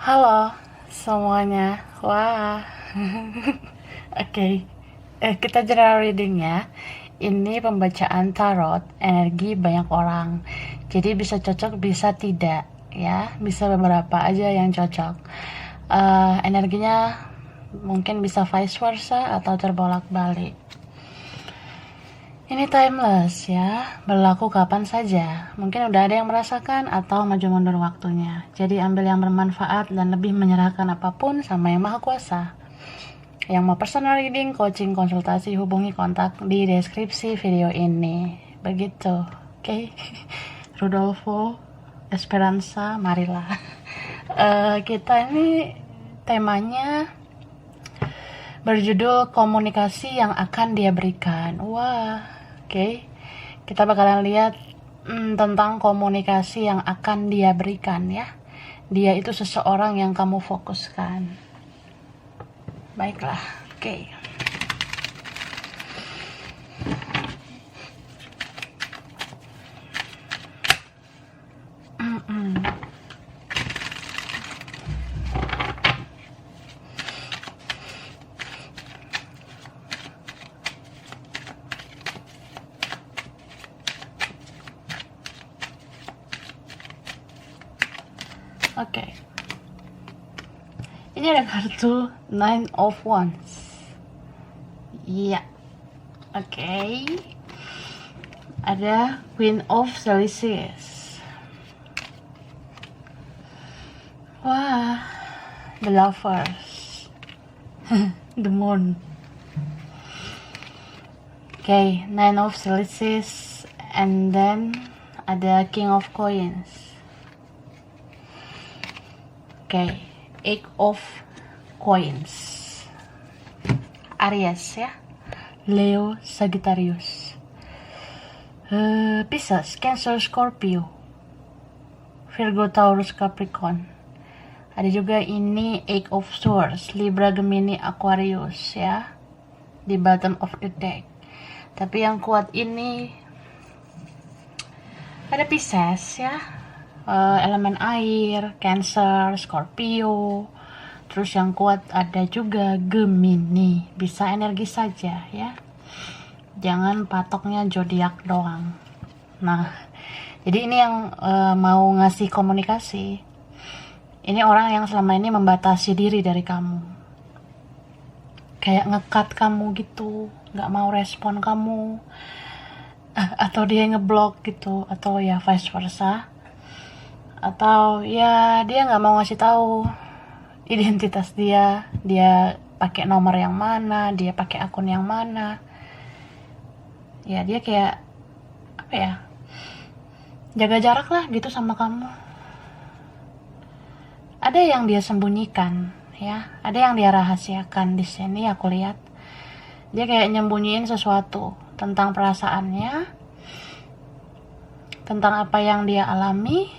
Halo semuanya. Wah. Oke. Kita general reading ya. Ini pembacaan tarot energi banyak orang. Jadi bisa cocok, bisa tidak ya. Bisa beberapa aja yang cocok. Energinya mungkin bisa vice versa atau terbolak-balik. Ini timeless ya, berlaku kapan saja. Mungkin udah ada yang merasakan atau maju mundur waktunya. Jadi ambil yang bermanfaat dan lebih menyerahkan apapun sama Yang Maha Kuasa. Yang mau personal reading, coaching, konsultasi, hubungi kontak di deskripsi video ini. Begitu, oke? Rudolfo, Esperanza, marilah. Kita ini temanya berjudul komunikasi yang akan dia berikan. Wah, oke. Kita bakalan lihat tentang komunikasi yang akan dia berikan ya. Dia itu seseorang yang kamu fokuskan. Baiklah, oke. Oke. Ini ada kartu Nine of Wands. Iya. Oke. Ada Queen of Celestials. Wah, The Lovers. The Moon. Oke, Nine of Celestials, and then ada King of Coins. Oke, Eight of Coins. Aries ya. Leo, Sagittarius. Pisces, Cancer, Scorpio. Virgo, Taurus, Capricorn. Ada juga ini Eight of Swords, Libra, Gemini, Aquarius ya. Di bottom of the deck. Tapi yang kuat ini ada Pisces ya. Elemen air, Cancer, Scorpio. Terus yang kuat ada juga Gemini. Bisa energi saja ya. Jangan patoknya zodiak doang. Nah, jadi ini yang mau ngasih komunikasi. Ini orang yang selama ini membatasi diri dari kamu. Kayak ngekat kamu gitu, nggak mau respon kamu. Atau dia ngeblok gitu, atau ya vice versa. Atau ya dia nggak mau ngasih tahu identitas dia pakai nomor yang mana, dia pakai akun yang mana. Ya dia kayak apa ya, jaga jarak lah gitu sama kamu. Ada yang dia sembunyikan ya, ada yang dia rahasiakan. Di sini aku lihat dia kayak nyembunyiin sesuatu tentang perasaannya, tentang apa yang dia alami,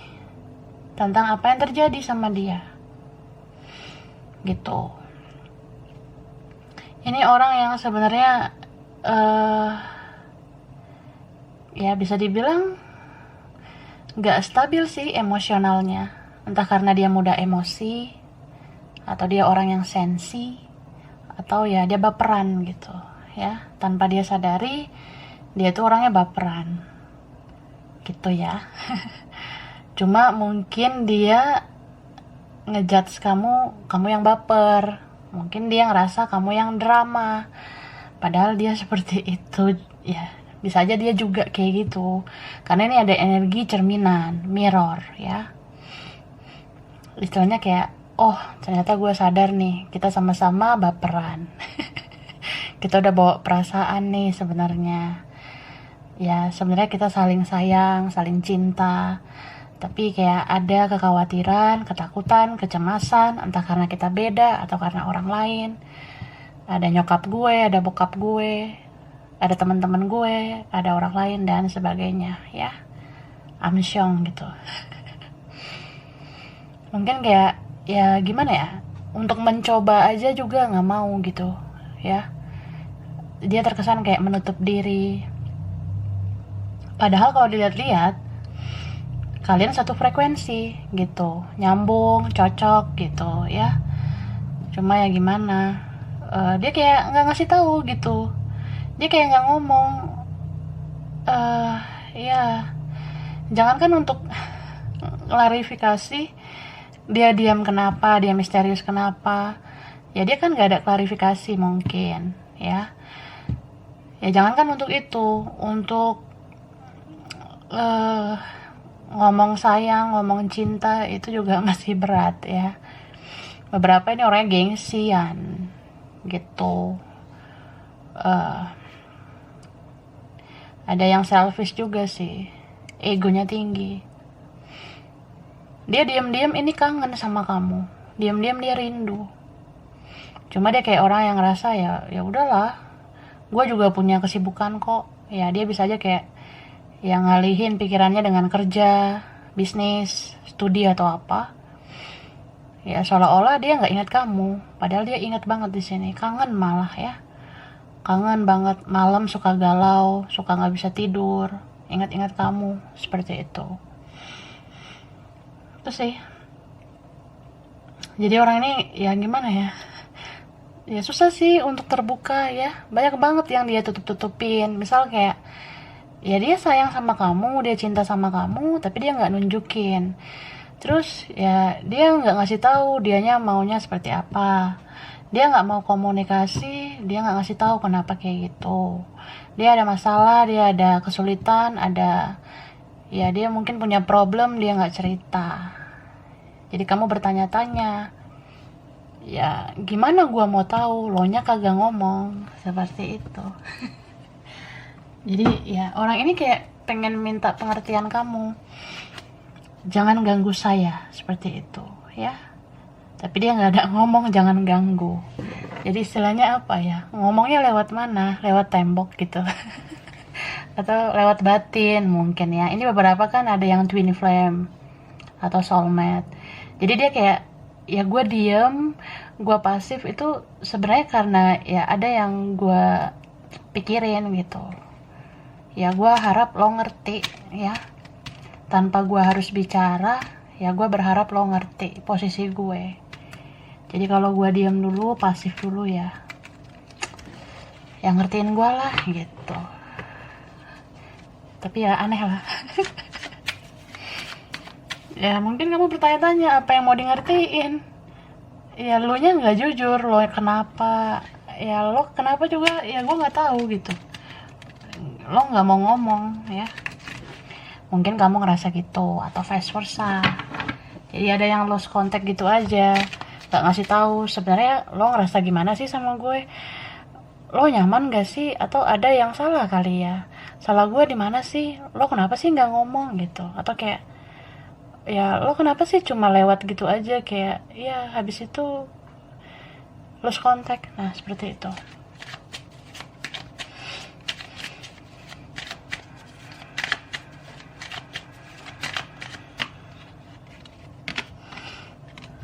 tentang apa yang terjadi sama dia gitu. Ini orang yang sebenarnya ya bisa dibilang gak stabil sih emosionalnya. Entah karena dia mudah emosi, atau dia orang yang sensi, atau ya dia baperan gitu ya. Tanpa dia sadari dia tuh orangnya baperan gitu ya. Cuma mungkin dia ngejudge kamu yang baper. Mungkin dia ngerasa kamu yang drama. Padahal dia seperti itu ya. Bisa aja dia juga kayak gitu. Karena ini ada energi cerminan, mirror ya. Istilahnya kayak, oh ternyata gue sadar nih, kita sama-sama baperan. Kita udah bawa perasaan nih sebenarnya. Ya sebenarnya kita saling sayang, saling cinta. Tapi kayak ada kekhawatiran, ketakutan, kecemasan, entah karena kita beda atau karena orang lain. Ada nyokap gue, ada bokap gue, ada teman-teman gue, ada orang lain dan sebagainya ya. Amsyong gitu. Mungkin kayak ya gimana ya, untuk mencoba aja juga nggak mau gitu ya. Dia terkesan kayak menutup diri. Padahal kalau dilihat-lihat kalian satu frekuensi gitu, nyambung, cocok gitu ya. Cuma ya gimana, dia kayak nggak ngasih tahu gitu, dia kayak nggak ngomong. Ya jangankan untuk klarifikasi, dia diam kenapa, dia misterius kenapa, ya dia kan nggak ada klarifikasi mungkin ya. Ya jangankan untuk itu, untuk ngomong sayang, ngomong cinta itu juga masih berat ya. Beberapa ini orangnya gengsian gitu. Ada yang selfish juga sih, egonya tinggi. Dia diam-diam ini kangen sama kamu, diam-diam dia rindu. Cuma dia kayak orang yang ngerasa ya udahlah, gue juga punya kesibukan kok. Ya dia bisa aja kayak yang ngalihin pikirannya dengan kerja, bisnis, studi atau apa. Ya seolah-olah dia nggak ingat kamu, padahal dia ingat banget di sini, kangen malah ya. Kangen banget, malam suka galau, suka nggak bisa tidur, ingat-ingat kamu, seperti itu. Terus sih, jadi orang ini ya gimana ya? Ya susah sih untuk terbuka ya. Banyak banget yang dia tutup-tutupin. Misal kayak, ya dia sayang sama kamu, dia cinta sama kamu, tapi dia nggak nunjukin. Terus ya dia nggak ngasih tahu dianya maunya seperti apa. Dia nggak mau komunikasi, dia nggak ngasih tahu kenapa kayak gitu. Dia ada masalah, dia ada kesulitan, ada ya dia mungkin punya problem, dia nggak cerita. Jadi kamu bertanya-tanya, ya gimana gua mau tahu, lo nya kagak ngomong, seperti itu. Jadi ya orang ini kayak pengen minta pengertian kamu, jangan ganggu saya, seperti itu ya. Tapi dia nggak ada ngomong jangan ganggu. Jadi istilahnya apa ya, ngomongnya lewat mana, lewat tembok gitu. Atau lewat batin mungkin ya. Ini beberapa kan ada yang twin flame atau soulmate. Jadi dia kayak, ya gue diem, gue pasif itu sebenarnya karena ya ada yang gue pikirin gitu. Ya gue harap lo ngerti ya, tanpa gue harus bicara, ya gue berharap lo ngerti posisi gue. Jadi kalau gue diem dulu, pasif dulu ya, yang ngertiin gue lah gitu. Tapi ya aneh lah. Ya mungkin kamu bertanya-tanya apa yang mau di ngertiin. Ya lo nya nggak jujur, lo kenapa? Ya lo kenapa juga? Ya gue nggak tahu gitu. Lo nggak mau ngomong ya. Mungkin kamu ngerasa gitu atau vice versa. Jadi ada yang lost contact gitu aja, gak ngasih tahu sebenarnya lo ngerasa gimana sih sama gue, lo nyaman gak sih, atau ada yang salah kali ya, salah gue di mana sih, lo kenapa sih nggak ngomong gitu, atau kayak ya lo kenapa sih cuma lewat gitu aja, kayak ya habis itu lost contact. Nah seperti itu.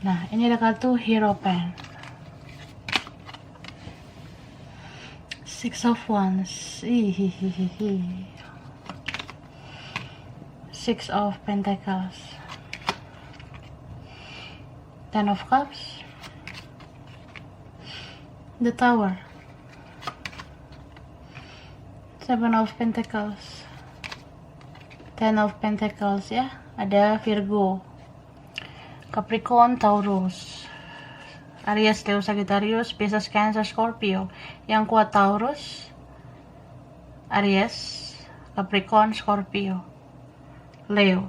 Nah ini ada kartu Hierophant, Six of Wands, Six of Pentacles, Ten of Cups, the Tower, Seven of Pentacles, Ten of Pentacles ya, ada Virgo, Capricorn, Taurus, Aries, Leo, Sagittarius, Pisces, Cancer, Scorpio. Yang kuat Taurus, Aries, Capricorn, Scorpio, Leo.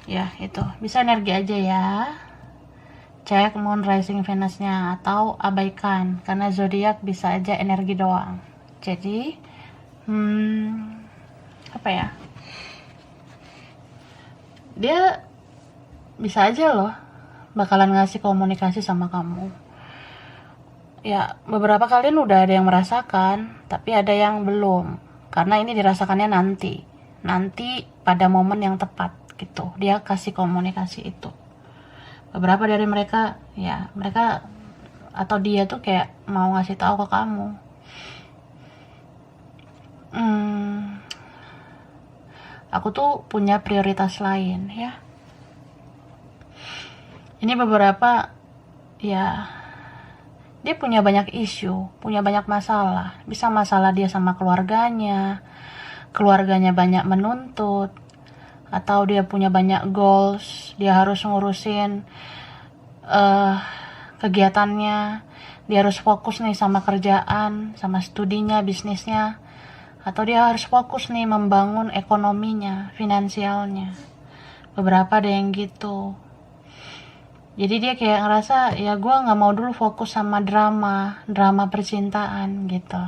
Ya itu bisa energi aja ya. Cek moon, rising, Venusnya, atau abaikan karena zodiak bisa aja energi doang. Jadi apa ya, dia bisa aja loh bakalan ngasih komunikasi sama kamu. Ya beberapa kalian udah ada yang merasakan, tapi ada yang belum, karena ini dirasakannya nanti pada momen yang tepat gitu, dia kasih komunikasi itu. Beberapa dari mereka ya, mereka atau dia tuh kayak mau ngasih tahu ke kamu, aku tuh punya prioritas lain ya. Ini beberapa, ya, dia punya banyak isu, punya banyak masalah. Bisa masalah dia sama keluarganya banyak menuntut, atau dia punya banyak goals, dia harus ngurusin kegiatannya, dia harus fokus nih sama kerjaan, sama studinya, bisnisnya, atau dia harus fokus nih membangun ekonominya, finansialnya. Beberapa ada yang gitu. Jadi dia kayak ngerasa, ya gue gak mau dulu fokus sama drama percintaan gitu.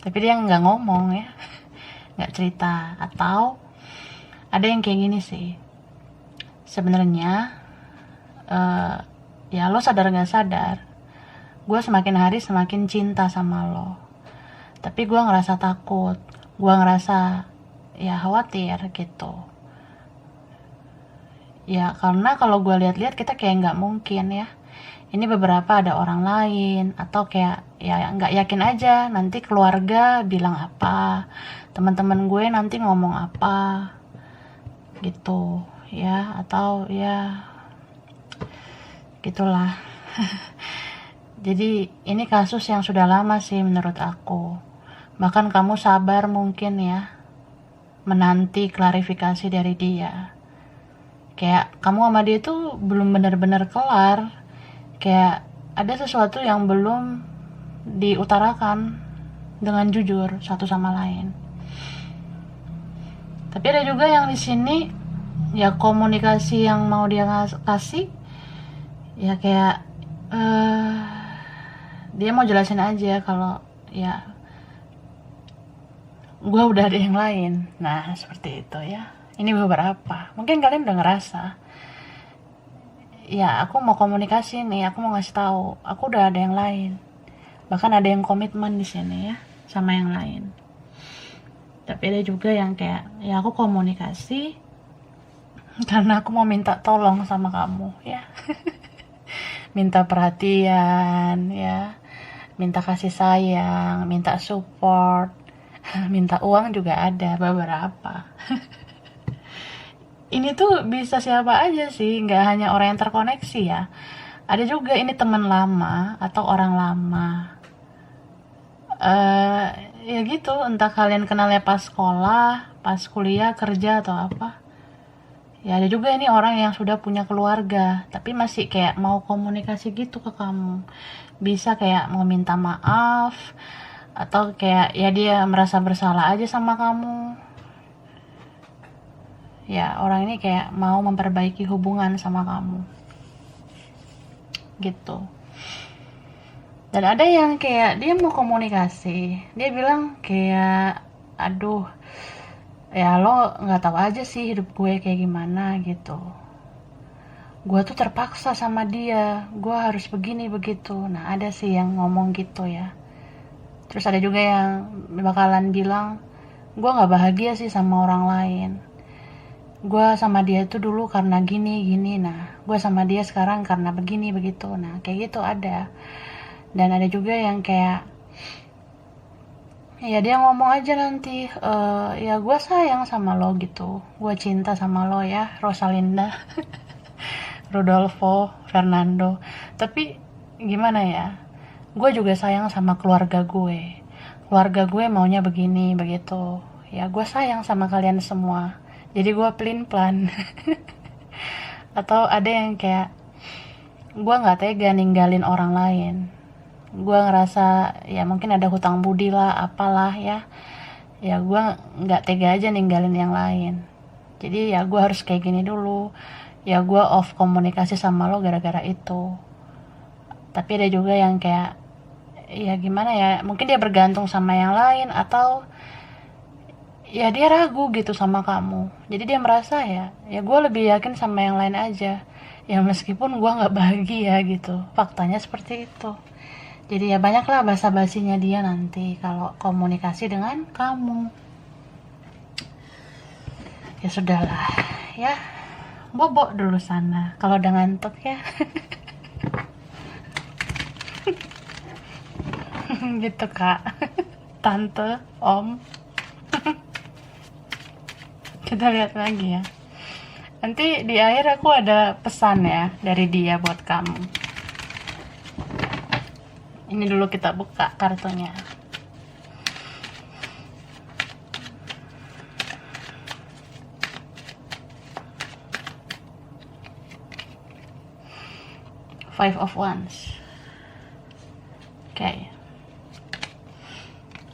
Tapi dia nggak ngomong ya, nggak cerita. Atau ada yang kayak gini sih, sebenarnya ya lo sadar nggak sadar, gue semakin hari semakin cinta sama lo, tapi gue ngerasa takut, gue ngerasa ya khawatir gitu. Ya karena kalau gue lihat-lihat kita kayak nggak mungkin ya. Ini beberapa ada orang lain, atau kayak ya nggak yakin aja nanti keluarga bilang apa, teman-teman gue nanti ngomong apa gitu ya, atau ya gitulah. Jadi ini kasus yang sudah lama sih menurut aku. Bahkan kamu sabar mungkin ya menanti klarifikasi dari dia. Kayak kamu sama dia tuh belum benar-benar kelar. Kayak ada sesuatu yang belum diutarakan dengan jujur satu sama lain. Tapi ada juga yang di sini ya komunikasi yang mau dia kasih ya kayak dia mau jelasin aja kalau ya gue udah ada yang lain. Nah seperti itu ya. Ini beberapa. Mungkin kalian udah ngerasa, ya aku mau komunikasi nih, aku mau ngasih tahu aku udah ada yang lain. Bahkan ada yang komitmen di sini ya sama yang lain. Tapi ada juga yang kayak ya aku komunikasi karena aku mau minta tolong sama kamu ya. Minta perhatian ya, minta kasih sayang, minta support, minta uang juga ada beberapa. Ini tuh bisa siapa aja sih, nggak hanya orang yang terkoneksi ya. Ada juga ini teman lama atau orang lama. Ya gitu, entah kalian kenalnya pas sekolah, pas kuliah, kerja atau apa. Ya ada juga ini orang yang sudah punya keluarga, tapi masih kayak mau komunikasi gitu ke kamu. Bisa kayak mau minta maaf, atau kayak ya dia merasa bersalah aja sama kamu. Ya orang ini kayak mau memperbaiki hubungan sama kamu gitu. Dan ada yang kayak dia mau komunikasi, dia bilang kayak aduh ya lo nggak tahu aja sih hidup gue kayak gimana gitu, gue tuh terpaksa sama dia, gue harus begini begitu. Nah ada sih yang ngomong gitu ya. Terus ada juga yang bakalan bilang, gue nggak bahagia sih sama orang lain, gue sama dia tuh dulu karena gini, nah gue sama dia sekarang karena begini, begitu. Nah kayak gitu ada. Dan ada juga yang kayak ya dia ngomong aja nanti ya gue sayang sama lo gitu, gue cinta sama lo ya Rosalinda, Rodolfo, Fernando, tapi gimana ya, gue juga sayang sama keluarga gue maunya begini begitu ya, gue sayang sama kalian semua, jadi gue pelin plan. Atau ada yang kayak gue nggak tega ninggalin orang lain, gue ngerasa ya mungkin ada hutang budi lah apalah ya gue nggak tega aja ninggalin yang lain, jadi ya gue harus kayak gini dulu, ya gue off komunikasi sama lo gara-gara itu. Tapi ada juga yang kayak ya gimana ya, mungkin dia bergantung sama yang lain, atau ya dia ragu gitu sama kamu, jadi dia merasa ya gue lebih yakin sama yang lain aja ya meskipun gue nggak bahagia gitu. Faktanya seperti itu. Jadi ya banyaklah basa-basinya dia nanti kalau komunikasi dengan kamu. Ya sudahlah ya, bobok dulu sana kalau udah ngantuk ya. Gitu kak, tante, om. Kita lihat lagi ya. Nanti di akhir aku ada pesan ya dari dia buat kamu. Ini dulu kita buka kartunya. Five of Wands. Oke.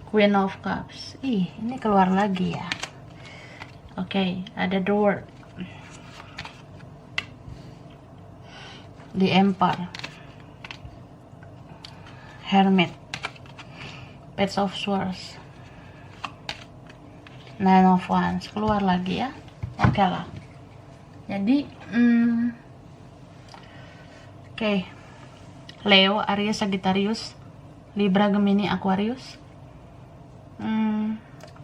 Queen of Cups. Ini keluar lagi ya. Oke, ada the World. The Emperor. Hermit. Page of Swords. Nine of Wands. Keluar lagi ya. Oke lah. Jadi, Oke. Leo, Aries, Sagittarius, Libra, Gemini, Aquarius,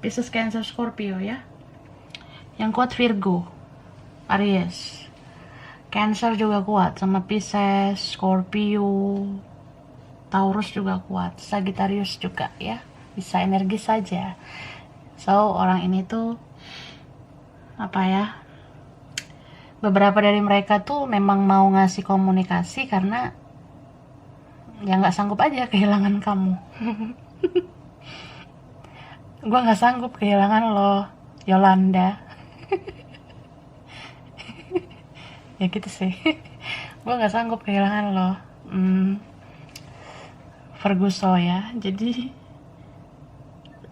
Pisces, Cancer, Scorpio ya. Yang kuat Virgo, Aries, Cancer juga kuat, sama Pisces, Scorpio, Taurus juga kuat, Sagittarius juga ya. Bisa energi saja. So, orang ini tuh apa ya? Beberapa dari mereka tuh memang mau ngasih komunikasi karena ya nggak sanggup aja kehilangan kamu. Gue nggak sanggup kehilangan lo, Yolanda. Ya gitu sih. Gue nggak sanggup kehilangan lo, Ferguson ya. Jadi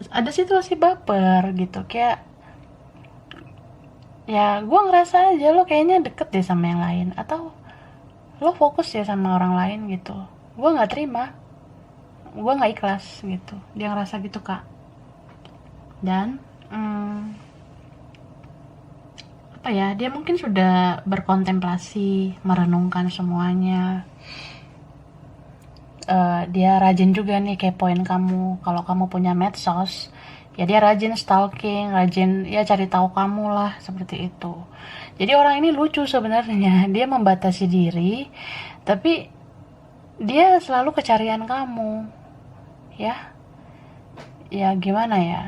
ada situasi baper gitu, kayak ya gue ngerasa aja lo kayaknya deket deh sama yang lain, atau lo fokus ya sama orang lain gitu. Gue nggak terima, gue nggak ikhlas gitu. Dia ngerasa gitu kak. Dan apa ya, dia mungkin sudah berkontemplasi, merenungkan semuanya. Dia rajin juga nih kepoin kamu. Kalau kamu punya medsos, ya dia rajin stalking, rajin ya cari tahu kamu lah, seperti itu. Jadi orang ini lucu sebenarnya. Dia membatasi diri, tapi dia selalu kecarian kamu. Ya gimana ya,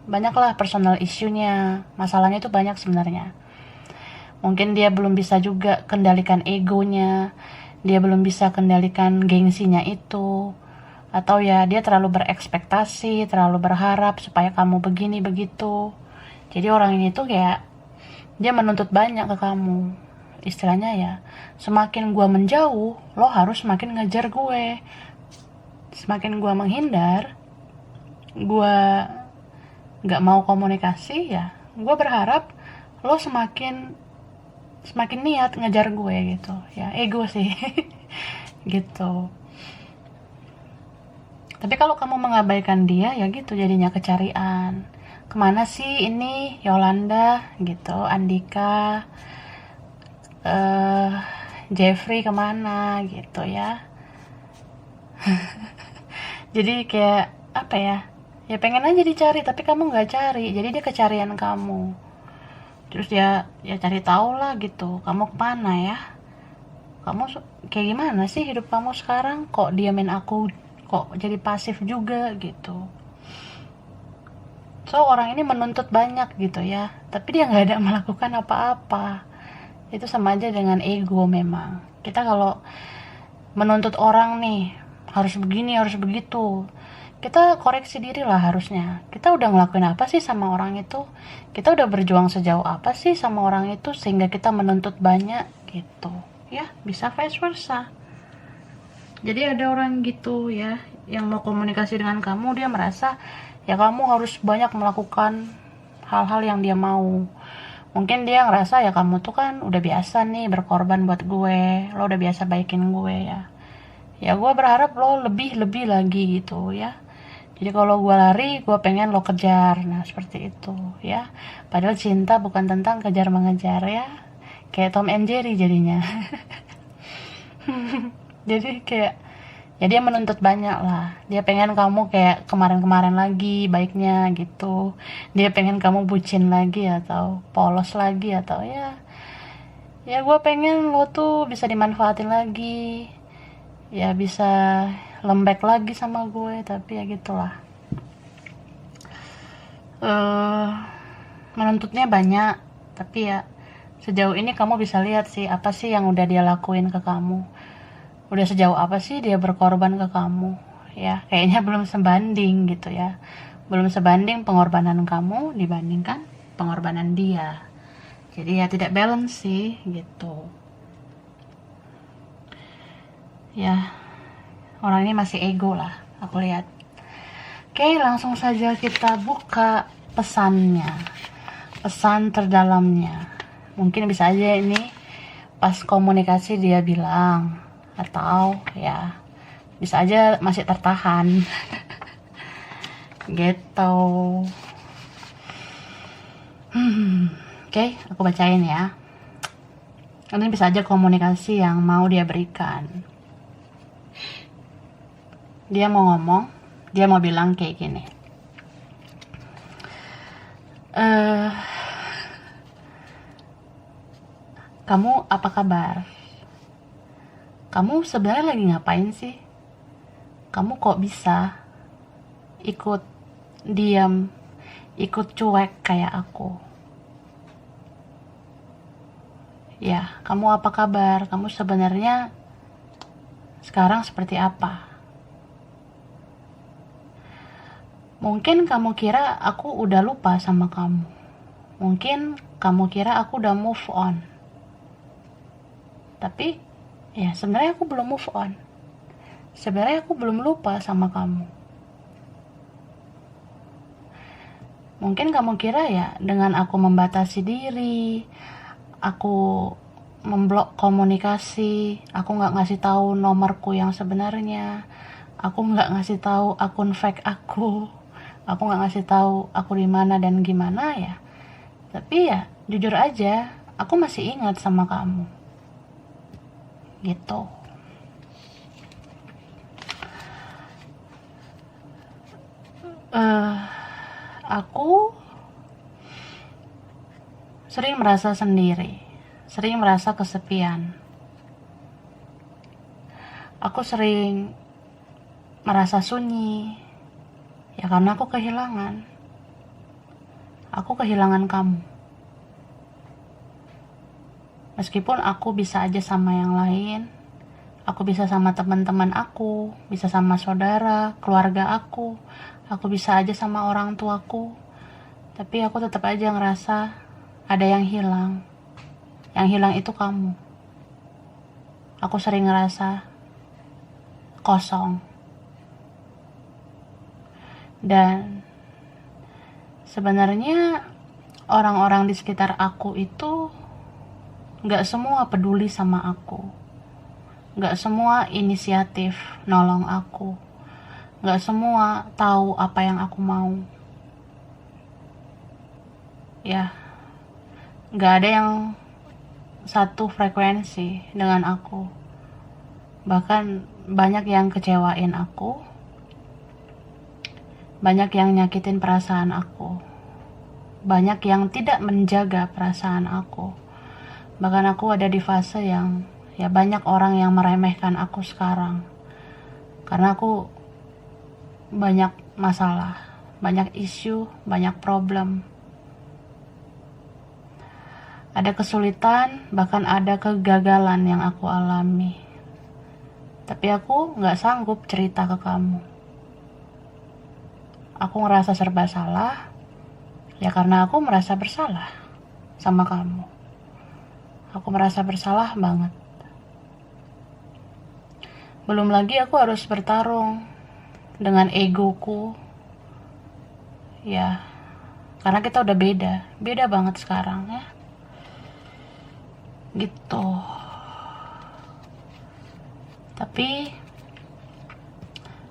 banyaklah personal issue-nya. Masalahnya itu banyak sebenarnya. Mungkin dia belum bisa juga kendalikan egonya, dia belum bisa kendalikan gengsinya itu, atau ya dia terlalu berekspektasi, terlalu berharap supaya kamu begini begitu. Jadi orang ini tuh kayak dia menuntut banyak ke kamu. Istilahnya ya, semakin gue menjauh, lo harus semakin ngejar gue. Semakin gue menghindar, gue gak mau komunikasi, ya gue berharap lo semakin niat ngejar gue gitu. Ya ego sih. Gitu. Tapi kalau kamu mengabaikan dia, ya gitu jadinya kecarian. Kemana sih ini Yolanda gitu, Andika, Jeffrey kemana gitu ya. Jadi kayak apa ya, ya pengen aja dicari tapi kamu nggak cari, jadi dia kecarian kamu. Terus ya cari tahu lah gitu, kamu kemana ya, kamu kayak gimana sih hidup kamu sekarang, kok diamin aku, kok jadi pasif juga gitu. So orang ini menuntut banyak gitu ya, tapi dia nggak ada melakukan apa-apa. Itu sama aja dengan ego. Memang kita kalau menuntut orang nih, harus begini, harus begitu, kita koreksi diri lah harusnya. Kita udah ngelakuin apa sih sama orang itu? Kita udah berjuang sejauh apa sih sama orang itu sehingga kita menuntut banyak gitu. Ya, bisa vice versa. Jadi ada orang gitu ya, yang mau komunikasi dengan kamu, dia merasa ya kamu harus banyak melakukan hal-hal yang dia mau. Mungkin dia ngerasa ya kamu tuh kan udah biasa nih berkorban buat gue, lo udah biasa baikin gue ya. Ya gue berharap lo lebih lagi gitu ya. Jadi kalau gue lari, gue pengen lo kejar. Nah seperti itu ya. Padahal cinta bukan tentang kejar mengejar ya. Kayak Tom and Jerry jadinya. Jadi kayak ya dia menuntut banyak lah. Dia pengen kamu kayak kemarin-kemarin lagi baiknya gitu. Dia pengen kamu bucin lagi atau polos lagi, atau ya gue pengen lo tuh bisa dimanfaatin lagi, ya bisa lembek lagi sama gue. Tapi ya gitulah. menuntutnya banyak, tapi ya sejauh ini kamu bisa lihat sih apa sih yang udah dia lakuin ke kamu, udah sejauh apa sih dia berkorban ke kamu. Ya kayaknya belum sebanding gitu ya, belum sebanding pengorbanan kamu dibandingkan pengorbanan dia. Jadi ya tidak balance sih gitu ya, orang ini masih ego lah aku lihat. Oke, langsung saja kita buka pesannya, pesan terdalamnya. Mungkin bisa aja ini pas komunikasi dia bilang, atau ya bisa aja masih tertahan gitu. Oke, aku bacain ya. Ini bisa aja komunikasi yang mau dia berikan. Dia mau ngomong, dia mau bilang kayak gini. Kamu apa kabar? Kamu sebenarnya lagi ngapain sih? Kamu kok bisa ikut diam, ikut cuek kayak aku? Ya, kamu apa kabar? Kamu sebenarnya sekarang seperti apa? Mungkin kamu kira aku udah lupa sama kamu. Mungkin kamu kira aku udah move on. Tapi ya sebenarnya aku belum move on. Sebenarnya aku belum lupa sama kamu. Mungkin kamu kira ya dengan aku membatasi diri, aku memblok komunikasi, aku nggak ngasih tahu nomorku yang sebenarnya, aku nggak ngasih tahu akun fake aku nggak ngasih tahu aku di mana dan gimana ya. Tapi ya jujur aja, aku masih ingat sama kamu. Gitu. Aku sering merasa sendiri, sering merasa kesepian. Aku sering merasa sunyi, ya karena aku kehilangan. Aku kehilangan kamu. Meskipun aku bisa aja sama yang lain, aku bisa sama teman-teman aku, bisa sama saudara, keluarga aku bisa aja sama orang tuaku, tapi aku tetap aja ngerasa ada yang hilang. Yang hilang itu kamu. Aku sering ngerasa kosong. Dan sebenarnya orang-orang di sekitar aku itu gak semua peduli sama aku, gak semua inisiatif nolong aku, gak semua tahu apa yang aku mau. Ya, gak ada yang satu frekuensi dengan aku. Bahkan banyak yang kecewain aku, banyak yang nyakitin perasaan aku, banyak yang tidak menjaga perasaan aku. Bahkan aku ada di fase yang ya banyak orang yang meremehkan aku sekarang, karena aku banyak masalah, banyak isu, banyak problem, ada kesulitan, bahkan ada kegagalan yang aku alami. Tapi aku gak sanggup cerita ke kamu. Aku ngerasa serba salah, ya karena aku merasa bersalah sama kamu. Aku merasa bersalah banget. Belum lagi aku harus bertarung dengan egoku. Ya, karena kita udah beda banget sekarang ya. Gitu. Tapi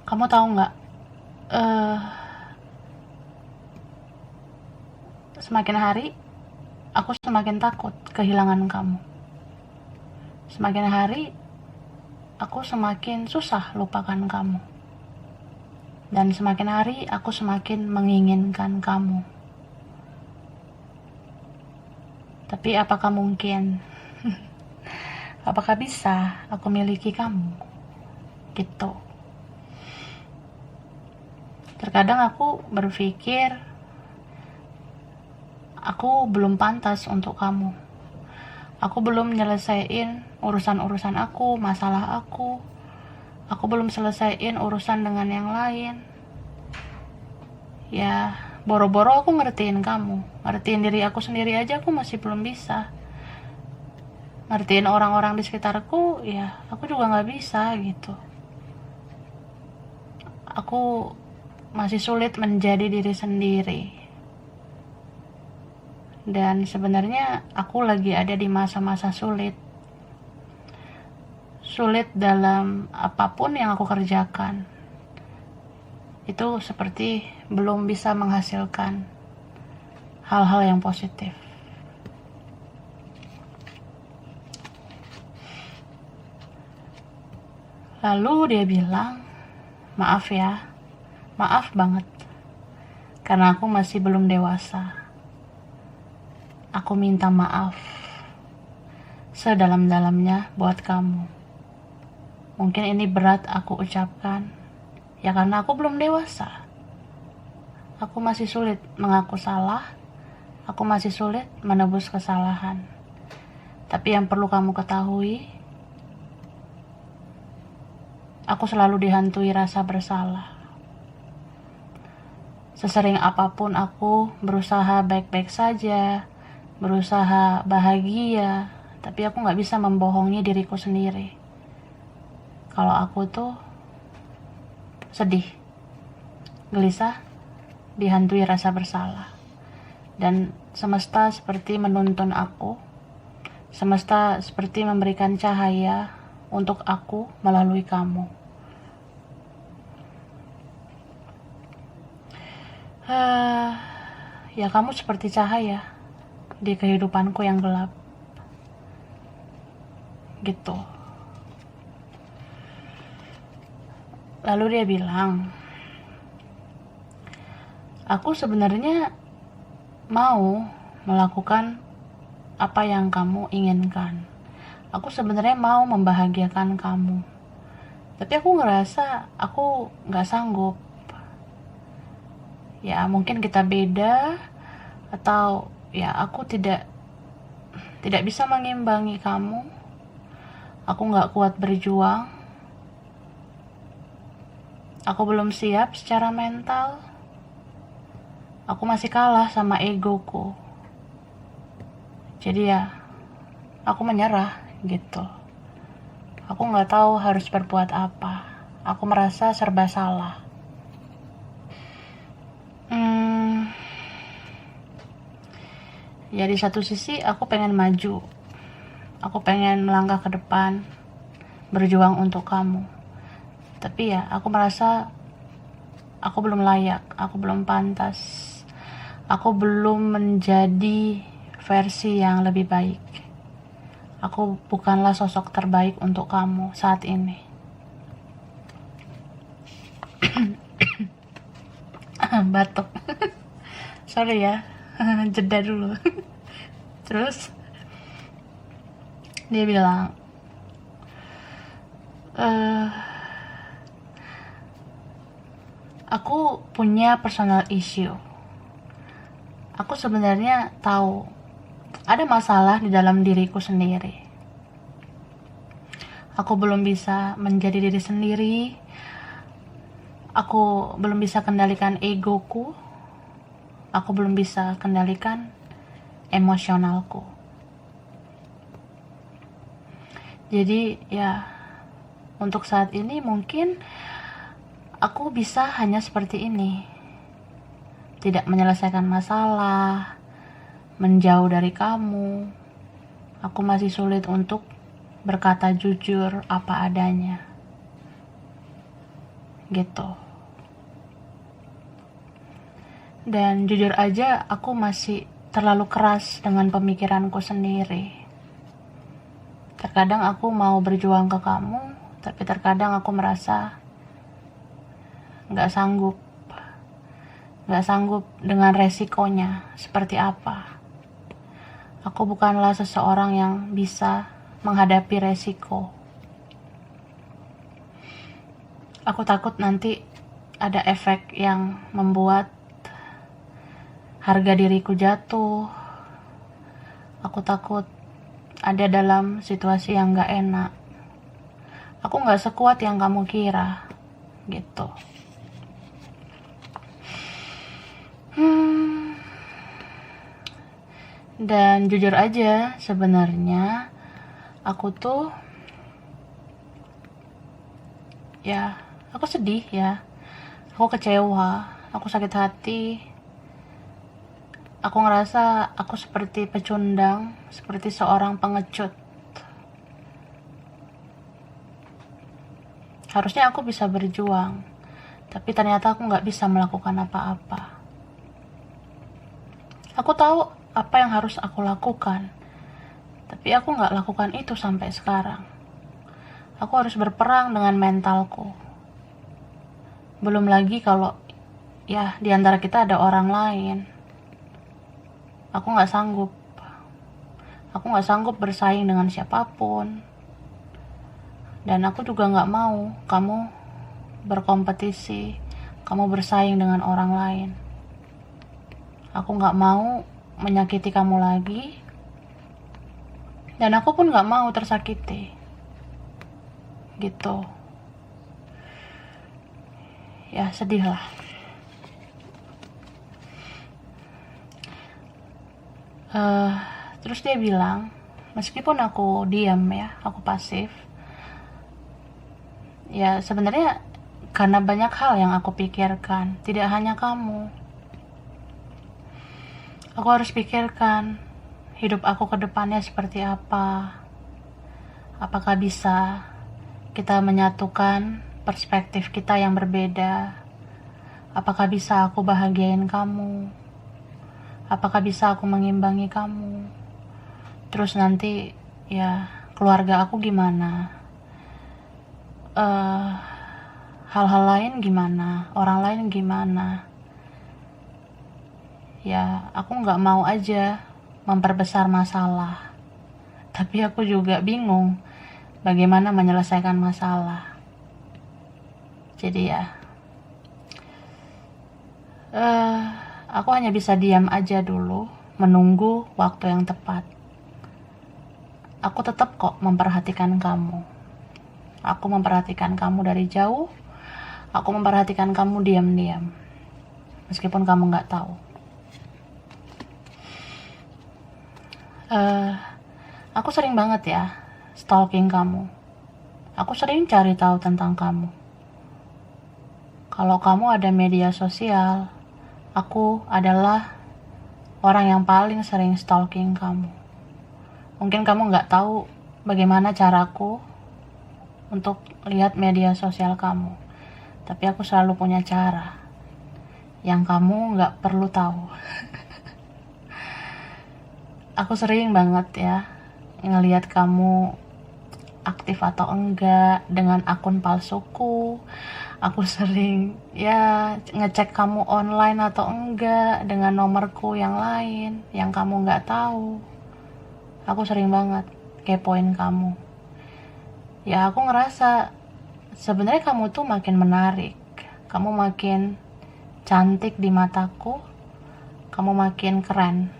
kamu tahu nggak? Semakin hari aku semakin takut kehilangan kamu. Semakin hari aku semakin susah lupakan kamu. Dan semakin hari aku semakin menginginkan kamu. Tapi apakah mungkin? Apakah bisa aku miliki kamu? Gitu. Terkadang aku berpikir, aku belum pantas untuk kamu. Aku belum nyelesain urusan-urusan aku, masalah aku. Aku belum selesaiin urusan dengan yang lain. Ya, boro-boro aku ngertiin kamu. Ngertiin diri aku sendiri aja aku masih belum bisa. Ngertiin orang-orang di sekitarku, ya aku juga gak bisa gitu. Aku masih sulit menjadi diri sendiri. Dan sebenarnya aku lagi ada di masa-masa sulit. Sulit dalam apapun yang aku kerjakan. Itu seperti belum bisa menghasilkan hal-hal yang positif. Lalu dia bilang, maaf ya, maaf banget, karena aku masih belum dewasa. Aku minta maaf sedalam-dalamnya buat kamu. Mungkin ini berat aku ucapkan, ya karena aku belum dewasa. Aku masih sulit mengaku salah, aku masih sulit menebus kesalahan. Tapi yang perlu kamu ketahui, aku selalu dihantui rasa bersalah. Sesering apapun aku berusaha baik-baik saja, berusaha bahagia, tapi aku gak bisa membohongi diriku sendiri. Kalau aku tuh sedih, gelisah, dihantui rasa bersalah. Dan semesta seperti menuntun aku, semesta seperti memberikan cahaya untuk aku melalui kamu. Ya kamu seperti cahaya di kehidupanku yang gelap. Gitu. Lalu dia bilang, aku sebenarnya mau melakukan apa yang kamu inginkan. Aku sebenarnya mau membahagiakan kamu. Tapi aku ngerasa aku gak sanggup. Ya mungkin kita beda, atau ya aku tidak bisa mengimbangi kamu. Aku gak kuat berjuang. Aku belum siap secara mental. Aku masih kalah sama egoku. Jadi ya, aku menyerah gitu. Aku gak tahu harus berbuat apa. Aku merasa serba salah. Ya di satu sisi aku pengen maju. Aku pengen melangkah ke depan, berjuang untuk kamu. Tapi ya, aku merasa aku belum layak, aku belum pantas. Aku belum menjadi versi yang lebih baik. Aku bukanlah sosok terbaik untuk kamu saat ini. Batuk. Sorry ya, jeda dulu. Terus dia bilang, aku punya personal issue. Aku sebenarnya tahu ada masalah di dalam diriku sendiri. Aku belum bisa menjadi diri sendiri. Aku belum bisa kendalikan egoku. Aku belum bisa kendalikan emosionalku. Jadi ya, untuk saat ini mungkin aku bisa hanya seperti ini. Tidak menyelesaikan masalah, menjauh dari kamu. Aku masih sulit untuk berkata jujur apa adanya. Gitu. Dan jujur aja aku masih terlalu keras dengan pemikiranku sendiri. Terkadang aku mau berjuang ke kamu, tapi terkadang aku merasa gak sanggup dengan resikonya seperti apa. Aku bukanlah seseorang yang bisa menghadapi resiko. Aku takut nanti ada efek yang membuat harga diriku jatuh. Aku takut ada dalam situasi yang gak enak. Aku gak sekuat yang kamu kira, gitu. Dan jujur aja, sebenarnya aku tuh ya, aku sedih ya. Aku kecewa, aku sakit hati. Aku ngerasa aku seperti pecundang, seperti seorang pengecut. Harusnya aku bisa berjuang, tapi ternyata aku gak bisa melakukan apa-apa. Aku tahu apa yang harus aku lakukan, tapi aku gak lakukan itu sampai sekarang. Aku harus berperang dengan mentalku. Belum lagi kalau ya di antara kita ada orang lain. Aku gak sanggup. Aku gak sanggup bersaing dengan siapapun. Dan aku juga gak mau kamu berkompetisi, kamu bersaing dengan orang lain. Aku gak mau menyakiti kamu lagi. Dan aku pun gak mau tersakiti. Gitu. Ya, sedih lah. Terus dia bilang, meskipun aku diam ya, aku pasif, ya sebenarnya karena banyak hal yang aku pikirkan, tidak hanya kamu. Aku harus pikirkan hidup aku ke depannya seperti apa. Apakah bisa kita menyatukan perspektif kita yang berbeda? Apakah bisa aku bahagiain kamu? Apakah bisa aku mengimbangi kamu? Terus nanti ya keluarga aku gimana? Hal-hal lain gimana? Orang lain gimana? Ya aku gak mau aja memperbesar masalah. Tapi aku juga bingung bagaimana menyelesaikan masalah. Jadi ya aku hanya bisa diam aja dulu, menunggu waktu yang tepat. Aku tetap kok memperhatikan kamu. Aku memperhatikan kamu dari jauh. Aku memperhatikan kamu diam-diam. Meskipun kamu gak tahu. Aku sering banget ya stalking kamu. Aku sering cari tahu tentang kamu. Kalau kamu ada media sosial, aku adalah orang yang paling sering stalking kamu. Mungkin kamu gak tahu bagaimana caraku untuk lihat media sosial kamu. Tapi aku selalu punya cara yang kamu gak perlu tahu. Aku sering banget ya ngelihat kamu aktif atau enggak dengan akun palsuku. Aku sering ya ngecek kamu online atau enggak dengan nomorku yang lain yang kamu gak tahu. Aku sering banget kepoin kamu. Ya aku ngerasa sebenarnya kamu tuh makin menarik. Kamu makin cantik di mataku. Kamu makin keren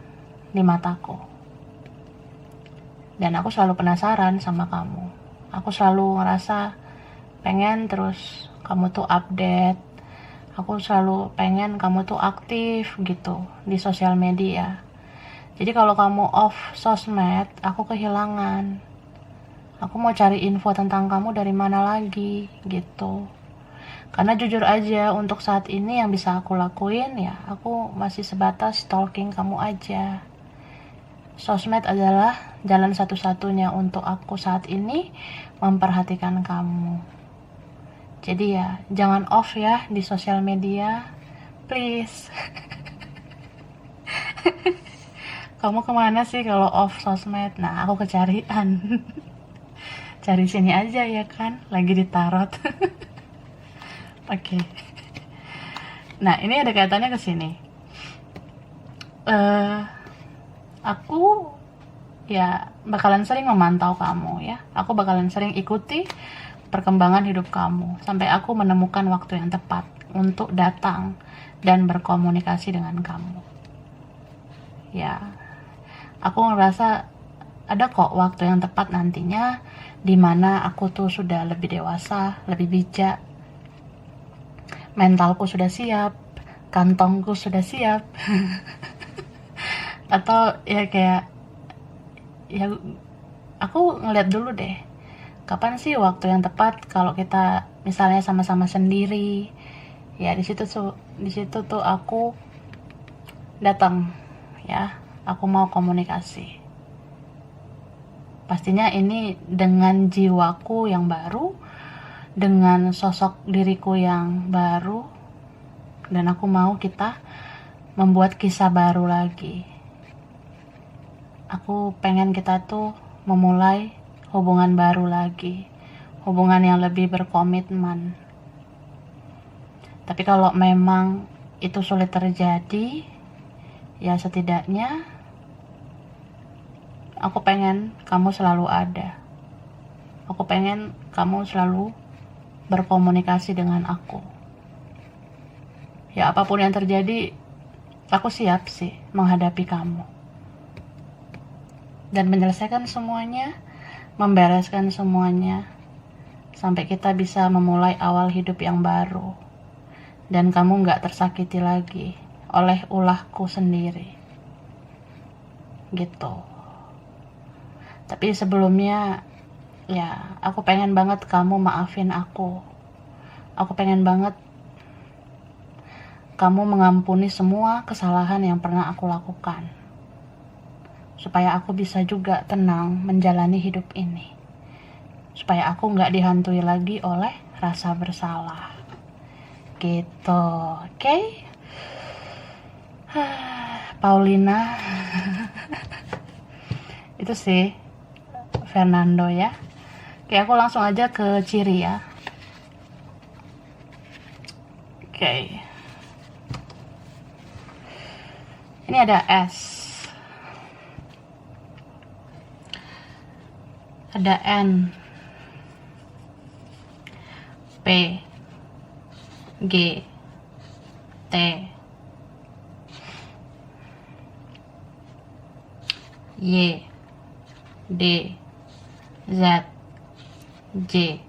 di mataku. Dan aku selalu penasaran sama kamu. Aku selalu ngerasa pengen terus kamu tuh update. Aku selalu pengen kamu tuh aktif gitu di sosial media. Jadi kalau kamu off sosmed, aku kehilangan. Aku mau cari info tentang kamu dari mana lagi gitu. Karena jujur aja untuk saat ini yang bisa aku lakuin ya aku masih sebatas stalking kamu aja. Sosmed adalah jalan satu-satunya untuk aku saat ini memperhatikan kamu. Jadi ya jangan off ya di sosial media, please. Kamu kemana sih kalau off sosmed? Nah aku kecarian. Cari sini aja ya kan, lagi ditarot. Oke. Nah ini ada kaitannya ke sini. Aku ya bakalan sering memantau kamu ya. Aku bakalan sering ikuti perkembangan hidup kamu sampai aku menemukan waktu yang tepat untuk datang dan berkomunikasi dengan kamu. Ya, aku ngerasa ada kok waktu yang tepat nantinya dimana aku tuh sudah lebih dewasa, lebih bijak, mentalku sudah siap, kantongku sudah siap. Atau ya kayak, ya aku ngeliat dulu deh, kapan sih waktu yang tepat kalau kita misalnya sama-sama sendiri. Ya di situ tuh aku datang, ya aku mau komunikasi. Pastinya ini dengan jiwaku yang baru, dengan sosok diriku yang baru, dan aku mau kita membuat kisah baru lagi. Aku pengen kita tuh memulai hubungan baru lagi, hubungan yang lebih berkomitmen. Tapi kalau memang itu sulit terjadi, ya setidaknya aku pengen kamu selalu ada. Aku pengen kamu selalu berkomunikasi dengan aku. Ya apapun yang terjadi, aku siap sih menghadapi kamu. Dan menyelesaikan semuanya, membereskan semuanya, sampai kita bisa memulai awal hidup yang baru. Dan kamu gak tersakiti lagi oleh ulahku sendiri. Gitu. Tapi sebelumnya, ya aku pengen banget kamu maafin aku. Aku pengen banget kamu mengampuni semua kesalahan yang pernah aku lakukan, supaya aku bisa juga tenang menjalani hidup ini, supaya aku gak dihantui lagi oleh rasa bersalah. Gitu, oke? Paulina. Itu sih Fernando ya. Oke, aku langsung aja ke ciri ya. Oke. Ini ada S. Ada N. P. G. T. Y. D. Z. J.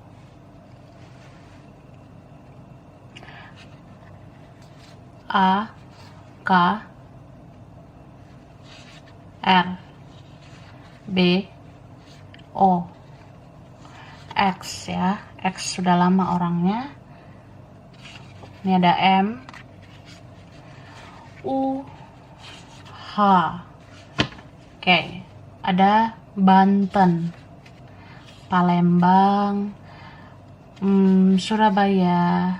A. K. R. B. O. X ya. X sudah lama orangnya. Ini ada M. U. H. Oke. Ada Banten, Palembang, Surabaya,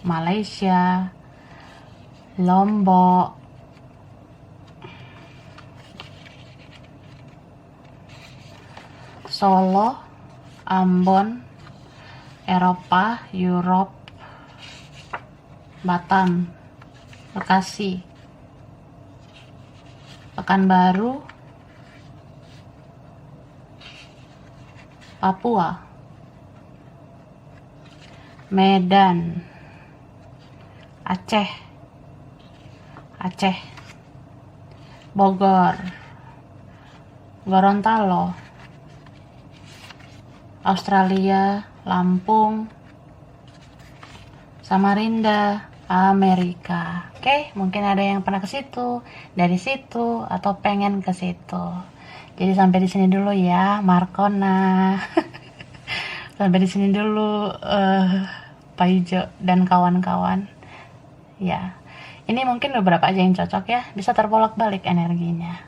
Malaysia, Lombok, Solo, Ambon, Eropa, Europe, Batam, Bekasi, Pekanbaru, Papua, Medan, Aceh, Bogor, Gorontalo, Australia, Lampung, Samarinda, Amerika. Oke, mungkin ada yang pernah ke situ, dari situ, atau pengen ke situ. Jadi sampai di sini dulu ya, Markona. Sampai di sini dulu, Pak Ijo dan kawan-kawan. Ya, ini mungkin beberapa aja yang cocok ya, bisa terbolak-balik energinya.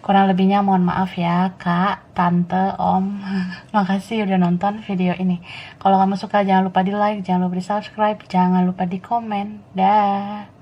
Kurang lebihnya mohon maaf ya, Kak, Tante, Om. Makasih udah nonton video ini. Kalau kamu suka jangan lupa di like, jangan lupa di subscribe, jangan lupa di komen. Dah.